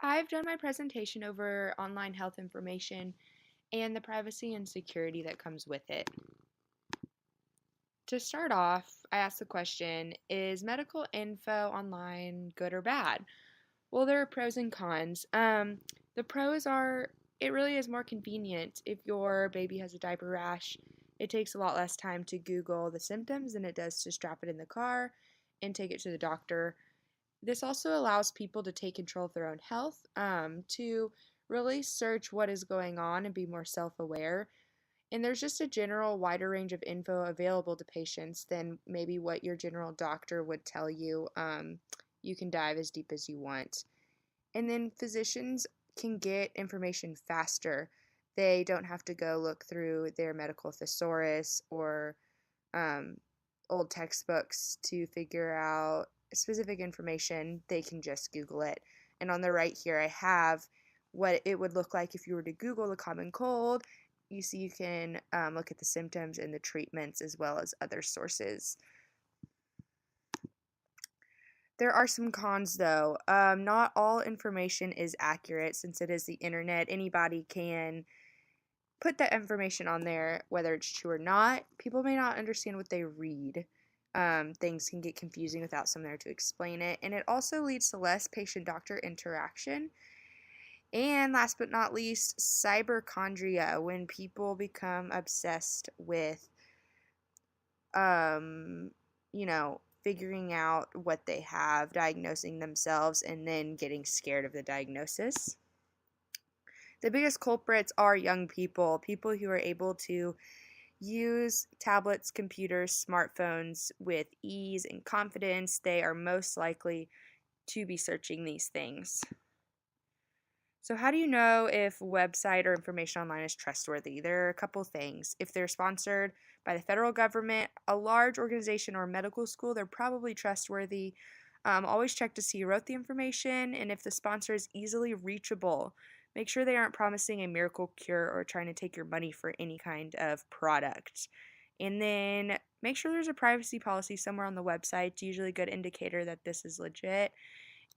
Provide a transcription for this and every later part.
I've done my presentation over online health information and the privacy and security that comes with it. To start off, I asked the question, is medical info online good or bad? Well, there are pros and cons. The pros are it really is more convenient. If your baby has a diaper rash, it takes a lot less time to Google the symptoms than it does to strap it in the car and take it to the doctor. This also allows people to take control of their own health, to really search what is going on and be more self aware. And there's just a general wider range of info available to patients than maybe what your general doctor would tell you. You can dive as deep as you want. And then physicians can get information faster. They don't have to go look through their medical thesaurus or um, old textbooks to figure out specific information. They can just Google it. And on the right here, I have what it would look like if you were to Google the common cold. You see, you can look at the symptoms and the treatments as well as other sources. There are some cons though. Not all information is accurate since it is the internet. Anybody can put that information on there, whether it's true or not. People may not understand what they read. Things can get confusing without someone there to explain it. And it also leads to less patient doctor interaction. And last but not least, cyberchondria, when people become obsessed with, um, figuring out what they have, diagnosing themselves, and then getting scared of the diagnosis. The biggest culprits are young people, people who are able to use tablets, computers, smartphones with ease and confidence. They are most likely to be searching these things. So how do you know if a website or information online is trustworthy? There are a couple things. If they're sponsored by the federal government, a large organization, or medical school, they're probably trustworthy. Always check to see who wrote the information and if the sponsor is easily reachable. Make sure they aren't promising a miracle cure or trying to take your money for any kind of product. And then make sure there's a privacy policy somewhere on the website. It's usually a good indicator that this is legit.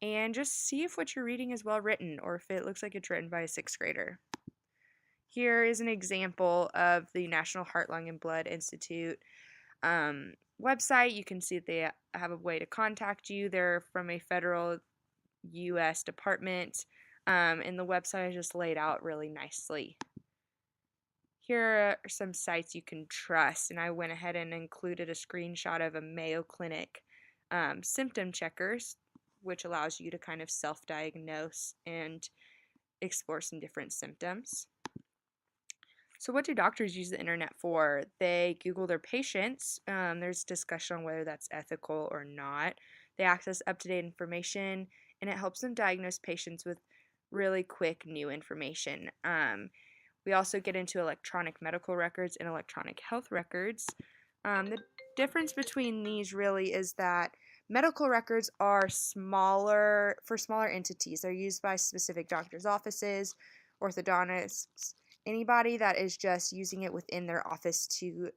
And just see if what you're reading is well written or if it looks like it's written by a sixth grader. Here is an example of the National Heart, Lung, and Blood Institute website. You can see that they have a way to contact you. They're from a federal U.S. department, and the website is just laid out really nicely. Here are some sites you can trust, and I went ahead and included a screenshot of a Mayo Clinic symptom checkers, which allows you to kind of self-diagnose and explore some different symptoms. So what do doctors use the internet for? They Google their patients. There's discussion on whether that's ethical or not. They access up-to-date information, and it helps them diagnose patients with really quick new information. We also get into electronic medical records and electronic health records. The difference between these really is that medical records are smaller entities. They're used by specific doctors' offices, orthodontists, anybody that is just using it within their office to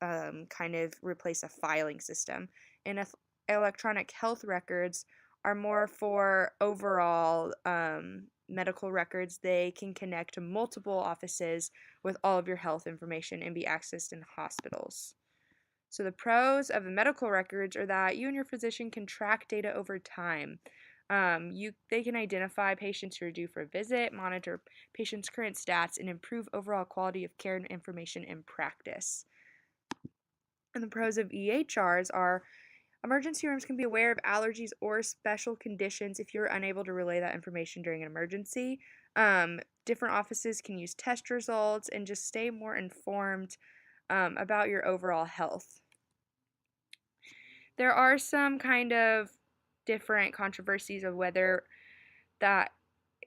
kind of replace a filing system. And electronic health records are more for overall medical records. They can connect to multiple offices with all of your health information and be accessed in hospitals. So the pros of the medical records are that you and your physician can track data over time. They can identify patients who are due for a visit, monitor patients' current stats, and improve overall quality of care and information in practice. And the pros of EHRs are emergency rooms can be aware of allergies or special conditions if you're unable to relay that information during an emergency. Different offices can use test results and just stay more informed about your overall health. There are some kind of different controversies of whether that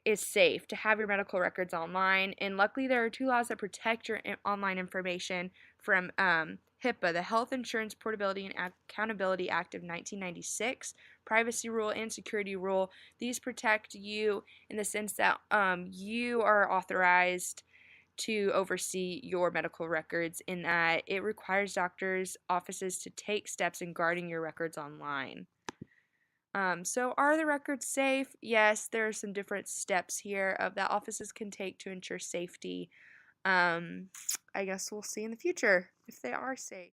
is safe to have your medical records online, and luckily there are two laws that protect your online information from HIPAA, the Health Insurance Portability and Accountability Act of 1996, Privacy Rule, and Security Rule. These protect you in the sense that you are authorized to oversee your medical records, in that it requires doctors' offices to take steps in guarding your records online. So are the records safe? Yes, there are some different steps here that offices can take to ensure safety. I guess we'll see in the future if they are safe.